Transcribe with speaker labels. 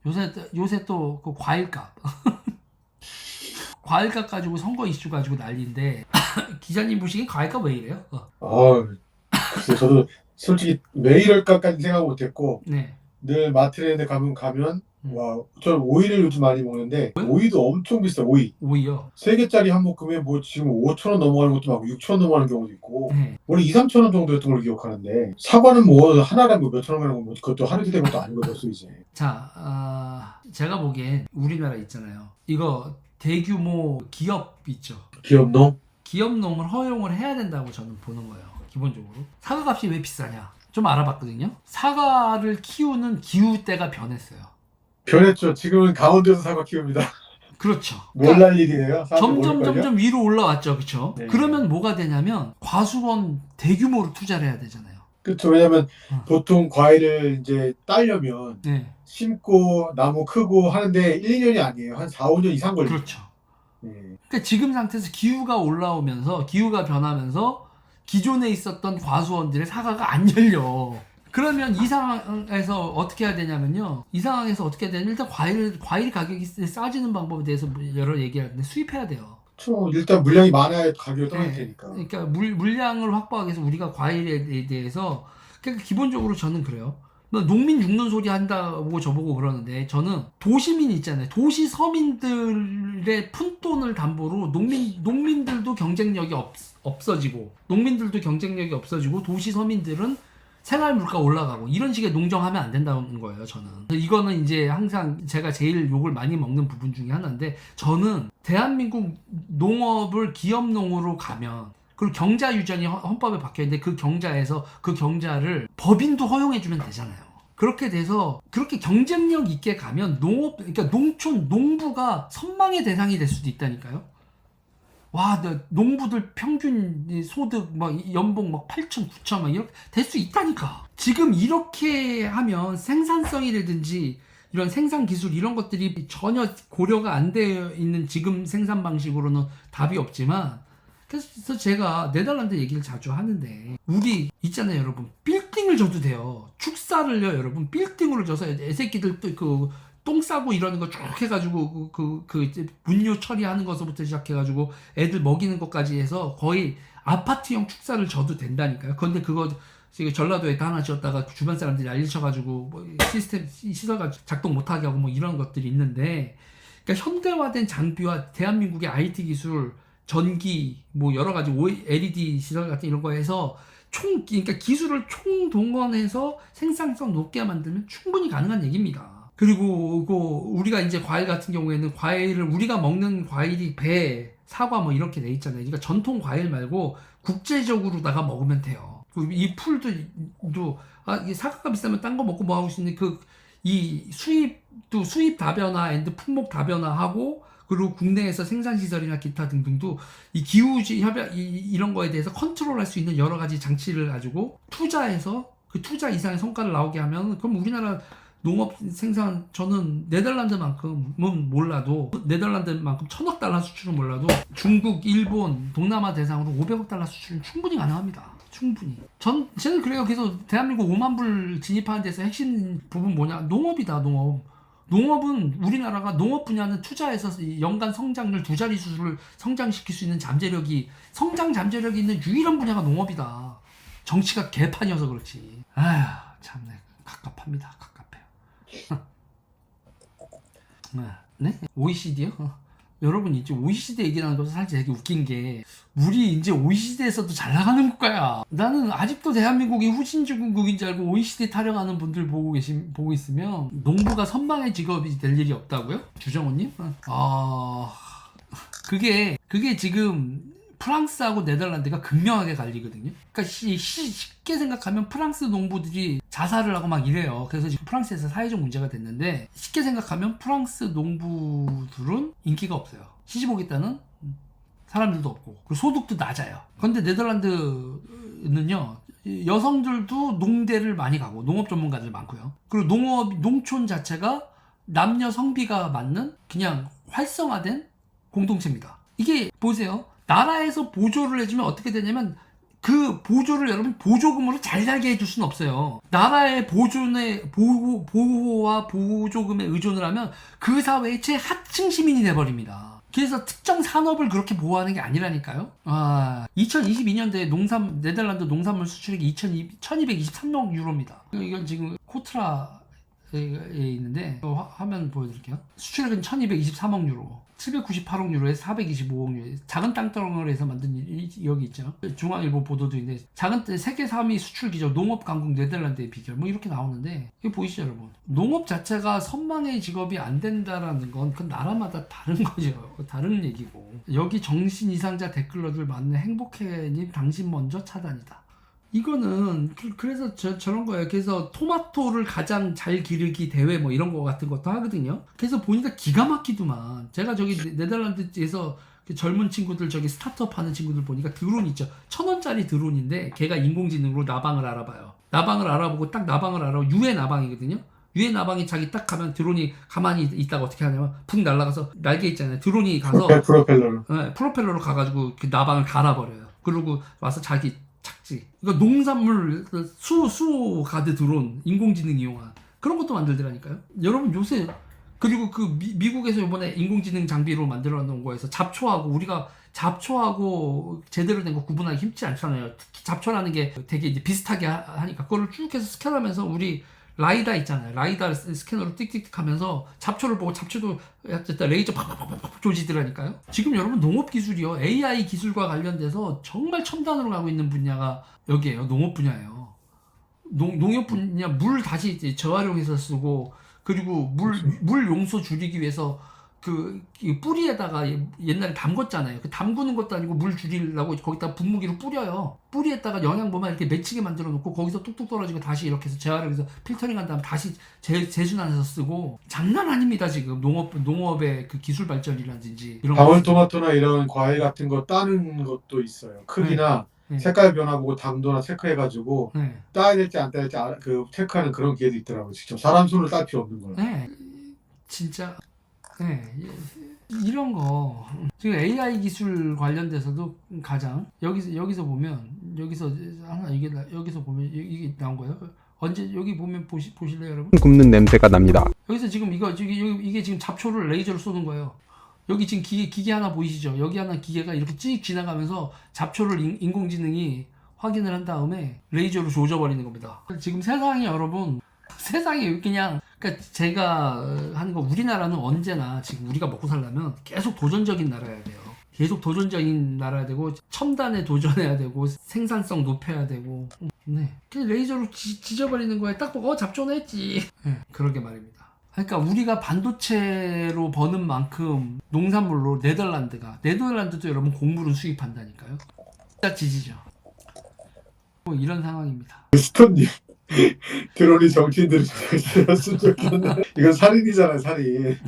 Speaker 1: 요새 또 그 과일값 과일값 가지고 선거 이슈 가지고 난리인데 기자님 보시기엔 과일값 왜 이래요?
Speaker 2: 글쎄 저도 솔직히 왜 이럴까까지 생각 못했고
Speaker 1: 네.
Speaker 2: 늘 마트에 가면
Speaker 1: 음.
Speaker 2: 와, 저는 오이를 요즘 많이 먹는데 오이도 엄청 비싸. 오이
Speaker 1: 오이요.
Speaker 2: 3개짜리 한 묶음에 뭐 지금 5,000원 넘어가는 것도 많고 6,000원 넘어가는 경우도 있고
Speaker 1: 네.
Speaker 2: 원래 2-3,000원 정도였던 걸로 기억하는데 사과는 뭐 하나에 뭐 몇천 원 하는 거 그것도 하루 이틀 된 것도 아니고 벌써 이제.
Speaker 1: 자, 제가 보기엔 우리나라 있잖아요. 이거 대규모 기업 있죠.
Speaker 2: 기업농?
Speaker 1: 기업농을 허용을 해야 된다고 저는 보는 거예요. 기본적으로. 사과값이 왜 비싸냐? 좀 알아봤거든요. 사과를 키우는 기후대가 변했어요.
Speaker 2: 변했죠. 지금은 강원도에서 사과 키웁니다.
Speaker 1: 그렇죠.
Speaker 2: 몰랄 일이네요.
Speaker 1: 점점 위로 올라왔죠. 그렇죠?
Speaker 2: 네.
Speaker 1: 그러면 뭐가 되냐면 과수원 대규모로 투자를 해야 되잖아요.
Speaker 2: 그렇죠. 왜냐면
Speaker 1: 어.
Speaker 2: 보통 과일을 이제 따려면
Speaker 1: 네.
Speaker 2: 심고 나무 크고 하는데 1-2년이 아니에요. 한 4-5년 이상 걸리죠.
Speaker 1: 그렇죠.
Speaker 2: 네.
Speaker 1: 그러니까 지금 상태에서 기후가 올라오면서 기후가 변하면서 기존에 있었던 과수원들의 사과가 안 열려. 그러면 이 상황에서 어떻게 해야 되냐면요. 이 상황에서 어떻게 해야 되냐면 일단 과일 가격이 싸지는 방법에 대해서 여러 얘기할 텐데 수입해야 돼요.
Speaker 2: 그렇죠. 일단 물량이 많아야 가격이 떨어질
Speaker 1: 네.
Speaker 2: 테니까.
Speaker 1: 그러니까 물량을 확보하기 위해서 우리가 과일에 대해서 그러니까 기본적으로 저는 그래요. 농민 죽는 소리 한다고 저보고 그러는데 저는 도시민 있잖아요. 도시 서민들의 푼돈을 담보로 농민들도 경쟁력이 없어지고 농민들도 경쟁력이 없어지고 도시 서민들은 생활 물가 올라가고 이런 식의 농정하면 안 된다는 거예요. 저는 이거는 이제 항상 제가 제일 욕을 많이 먹는 부분 중에 하나인데 저는 대한민국 농업을 기업농으로 가면 그리고 경자 유전이 헌법에 박혀 있는데 그 경자에서 그 경자를 법인도 허용해주면 되잖아요. 그렇게 돼서 그렇게 경쟁력 있게 가면 그러니까 농부가 선망의 대상이 될 수도 있다니까요. 와, 농부들 평균 소득 막 연봉 막 8천, 9천 막 이렇게 될 수 있다니까. 지금 이렇게 하면 생산성이라든지 이런 생산 기술 이런 것들이 전혀 고려가 안 되어 있는 지금 생산 방식으로는 답이 없지만 그래서 제가 네덜란드 얘기를 자주 하는데 우리 있잖아요 여러분 빌딩을 져도 돼요. 축사를요 여러분 빌딩으로 져서 애새끼들 또 똥 싸고 이러는 거 쭉 해가지고 이제 분뇨 처리하는 것부터 시작해가지고 애들 먹이는 것까지 해서 거의 아파트형 축사를 져도 된다니까요. 그런데 그거 지금 전라도에 하나 지었다가 주변 사람들이 난리쳐가지고 뭐 시설가 작동 못하게 하고 뭐 이런 것들이 있는데 그러니까 현대화된 장비와 대한민국의 IT 기술 전기 뭐 여러 가지 LED 시설 같은 이런 거 해서 그러니까 기술을 총동원해서 생산성 높게 만들면 충분히 가능한 얘기입니다. 그리고 우리가 이제 과일 같은 경우에는 과일을 우리가 먹는 과일이 배, 사과 뭐 이렇게 돼 있잖아요. 그러니까 전통 과일 말고 국제적으로다가 먹으면 돼요. 이 풀도 이 사과가 비싸면 딴 거 먹고 뭐 하고 있는데 이 수입 다변화 앤드 품목 다변화하고 그리고 국내에서 생산시설이나 기타 등등도 이 기후지 협약 이런 거에 대해서 컨트롤할 수 있는 여러 가지 장치를 가지고 투자해서 그 투자 이상의 성과를 나오게 하면 그럼 우리나라 농업 생산 저는 네덜란드만큼은 몰라도 네덜란드만큼 1,000억 달러 수출은 몰라도 중국, 일본, 동남아 대상으로 500억 달러 수출은 충분히 가능합니다. 충분히. 저는 그래요. 그래서 대한민국 5만 불 진입하는 데서 핵심 부분 뭐냐? 농업이다. 농업은 우리나라가 농업 분야는 투자해서 연간 성장률 2자리 수를 성장시킬 수 있는 성장 잠재력이 있는 유일한 분야가 농업이다. 정치가 개판이어서 그렇지. 아휴 참네 갑갑합니다. 네? OECD요? 여러분 이제 OECD 얘기하는 것도 사실 되게 웃긴 게 우리 이제 OECD에서도 잘 나가는 국가야. 나는 아직도 대한민국이 후진국인 줄 알고 OECD 타령하는 분들 보고 있으면 농부가 선망의 직업이 될 일이 없다고요? 주정호님? 그게 지금 프랑스하고 네덜란드가 극명하게 갈리거든요. 그러니까 쉽게 생각하면 프랑스 농부들이 자살을 하고 막 이래요. 그래서 지금 프랑스에서 사회적 문제가 됐는데 쉽게 생각하면 프랑스 농부들은 인기가 없어요. 시집 오겠다는 사람들도 없고 그리고 소득도 낮아요. 그런데 네덜란드는요 여성들도 농대를 많이 가고 농업 전문가들 많고요. 그리고 농촌 자체가 남녀 성비가 맞는 그냥 활성화된 공동체입니다. 이게 보세요. 나라에서 보조를 해주면 어떻게 되냐면 그 보조를 여러분 보조금으로 잘 살게 해줄 수는 없어요. 나라의 보호와 보조금에 의존을 하면 그 사회의 최하층 시민이 돼버립니다. 그래서 특정 산업을 그렇게 보호하는 게 아니라니까요. 2022년도에 네덜란드 농산물 수출액이 1223억 유로입니다. 이건 지금 코트라에 있는데 화면 보여드릴게요. 수출액은 1223억 유로, 798억 유로에서 425억 유로. 작은 땅덩어리에서 만든 여기 있죠. 중앙일보 보도도 있는데 세계 3위 수출 기적 농업 강국 네덜란드의 비결 뭐 이렇게 나오는데 이거 보이시죠 여러분? 농업 자체가 선망의 직업이 안 된다라는 건 그 나라마다 다른 거죠. 다른 얘기고. 여기 정신 이상자 댓글러들 많네. 행복해님 당신 먼저 차단이다. 이거는 그래서 저런 거예요. 그래서 토마토를 가장 잘 기르기 대회 뭐 이런 거 같은 것도 하거든요. 그래서 보니까 기가 막히더만. 제가 저기 네덜란드에서 그 젊은 친구들 저기 스타트업 하는 친구들 보니까 드론 있죠. 1,000원짜리 드론인데 걔가 인공지능으로 나방을 알아봐요. 나방을 알아보고 딱 나방을 알아보고 유해 나방이거든요. 유해 나방이 자기 딱 가면 드론이 가만히 있다가 어떻게 하냐면 푹 날아가서 날개 있잖아요. 드론이 가서
Speaker 2: 프로펠러로.
Speaker 1: 네, 프로펠러로 가가지고 그 나방을 갈아버려요. 그리고 와서 자기 착지. 이거 농산물 수호 가드 드론 인공지능 이용한 그런 것도 만들더라니까요. 여러분 요새 그리고 그 미국에서 이번에 인공지능 장비로 만들어 놓은 거에서 잡초하고 우리가 잡초하고 제대로 된 거 구분하기 힘들지 않잖아요. 특히 잡초라는 게 되게 이제 비슷하게 하니까 그거를 쭉 해서 스캔하면서 우리 라이다 있잖아요. 라이다 스캐너로 띡띡띡 하면서 잡초를 보고 잡초도 레이저 팍팍팍팍 조지더라니까요. 지금 여러분 농업 기술이요. AI 기술과 관련돼서 정말 첨단으로 가고 있는 분야가 여기에요. 농업 분야예요. 농업 분야 물 다시 이제 재활용해서 쓰고 그리고 물 용소 줄이기 위해서 그 뿌리에다가 옛날에 담궜잖아요. 그 담그는 것도 아니고 물 줄이려고 거기다 분무기로 뿌려요. 뿌리에다가 영양분만 이렇게 맺히게 만들어 놓고 거기서 뚝뚝 떨어지고 다시 이렇게 해서 재활용해서 필터링한 다음 다시 재순환해서 쓰고 장난 아닙니다. 지금 농업의 그 기술 발전이라든지 이런
Speaker 2: 방울토마토나 이런 과일 같은 거 따는 것도 있어요. 크기나
Speaker 1: 네.
Speaker 2: 색깔 변화 보고 당도나 체크해가지고
Speaker 1: 네.
Speaker 2: 따야 될지 안 따야 될지 그 체크하는 그런 기회도 있더라고요. 직접 사람 손을 딸 필요 없는 거예요.
Speaker 1: 네. 진짜 네. 이런 거 지금 AI 기술 관련돼서도 가장 여기서 보면 여기서 하나 여기서 보면 이게 나온 거예요. 언제 여기 보면 보실래요, 여러분?
Speaker 3: 굽는 냄새가 납니다.
Speaker 1: 여기서 지금 이게 지금 잡초를 레이저로 쏘는 거예요. 여기 지금 기계 하나 보이시죠? 여기 하나 기계가 이렇게 찍 지나가면서 잡초를 인공지능이 확인을 한 다음에 레이저로 조져버리는 겁니다. 지금 세상이 여러분 세상이 그냥 그러니까 제가 하는 거 우리나라는 언제나 지금 우리가 먹고 살려면 계속 도전적인 나라여야 돼요. 계속 도전적인 나라야 되고 첨단에 도전해야 되고 생산성 높여야 되고 네. 그냥 레이저로 지져버리는 거에 딱 보고 잡초는 했지. 네, 그러게 말입니다. 그러니까 우리가 반도체로 버는 만큼 농산물로 네덜란드도 여러분 곡물은 수입한다니까요. 진짜 지지죠. 뭐 이런 상황입니다.
Speaker 2: 스톤님 드론이 정치인들을 죽였으면 좋겠네. 이건 살인이잖아요, 살인.